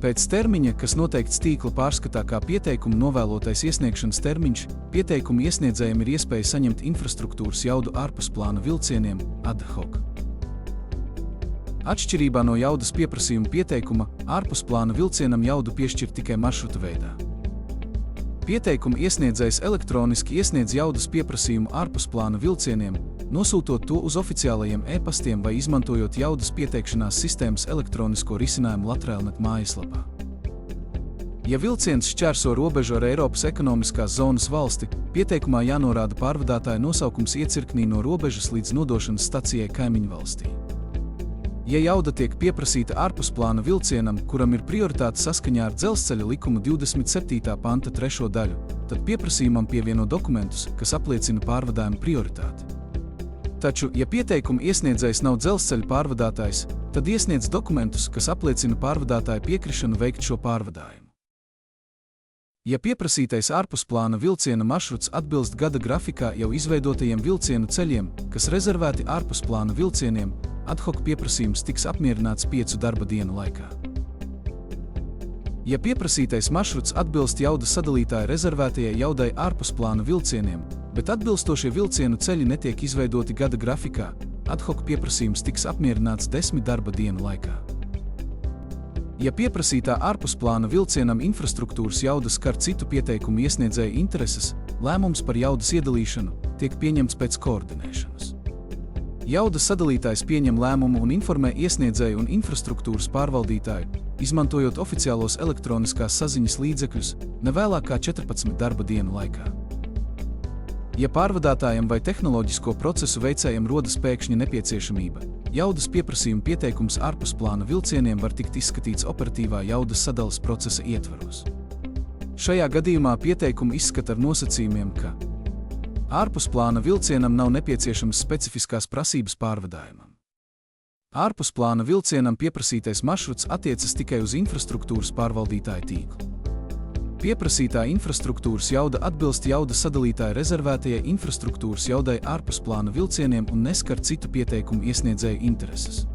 Pēc termiņa, kas noteikts tīkla pārskatā kā pieteikuma novēlotais iesniegšanas termiņš, pieteikuma iesniedzējiem ir iespēja saņemt infrastruktūras jaudu ārpusplāna vilcieniem ad hoc. Atšķirībā no jaudas pieprasījuma pieteikuma, ārpusplāna vilcienam jaudu piešķir tikai maršruta veidā. Pieteikuma iesniedzējs elektroniski iesniedz jaudas pieprasījumu ārpusplāna vilcieniem, nosūtot to uz oficiālajiem e-pastiem vai izmantojot jaudas pieteikšanās sistēmas elektronisko risinājumu Latrailnet mājaslapā. Ja vilciens šķērso robežu ar Eiropas ekonomiskās zonas valsti, pieteikumā jānorāda pārvadātāja nosaukums iecirknī no robežas līdz nodošanas stacijai kaimiņvalstī. Ja jauda tiek pieprasīta ārpusplāna vilcienam, kuram ir prioritāte saskaņā ar Dzelzceļa likuma 27. panta 3. daļu, tad pieprasījumam pievieno dokumentus, kas apliecina pārvadājuma prioritāti. Taču, ja pieteikuma iesniedzējs nav dzelzceļa pārvadātājs, tad iesniedz dokumentus, kas apliecina pārvadātāja piekrišanu veikt šo pārvadājumu. Ja pieprasītais ārpusplāna vilciena maršruts atbilst gada grafikā jau izveidotajiem vilcienu ceļiem, kas rezervēti ārpusplāna vilcieniem, ad hoc pieprasījums tiks apmierināts 5 darba dienu laikā. Ja pieprasītais maršruts atbilst jaudas sadalītāja rezervētajai jaudai ārpusplāna vilcieniem, bet atbilstošie vilcienu ceļi netiek izveidoti gada grafikā, ad hoc pieprasījums tiks apmierināts 10 darba dienu laikā. Ja pieprasītā ārpusplāna vilcienam infrastruktūras jauda skar citu pieteikumu iesniedzēju intereses, lēmums par jaudas iedalīšanu tiek pieņemts pēc koordinēšanas. Jaudas sadalītājs pieņem lēmumu un informē iesniedzēju un infrastruktūras pārvaldītāju, izmantojot oficiālos elektroniskās saziņas līdzekļus, nevēlāk kā 14 darba dienu laikā. Ja pārvadātājam vai tehnoloģisko procesu veicējam rodas pēkšņa nepieciešamība, jaudas pieprasījuma pieteikums ārpusplāna vilcieniem var tikt izskatīts operatīvā jaudas sadalas procesa ietvaros. Šajā gadījumā pieteikumu izskata ar nosacījumiem, ka ārpusplāna vilcienam nav nepieciešamas specifiskās prasības pārvadājumam. Ārpusplāna vilcienam pieprasītais maršruts attiecas tikai uz infrastruktūras pārvaldītāju tīklu. Pieprasītā infrastruktūras jauda atbilst jaudas sadalītāja rezervētajai infrastruktūras jaudai ārpusplāna vilcieniem un neskar citu pieteikumu iesniedzēju intereses.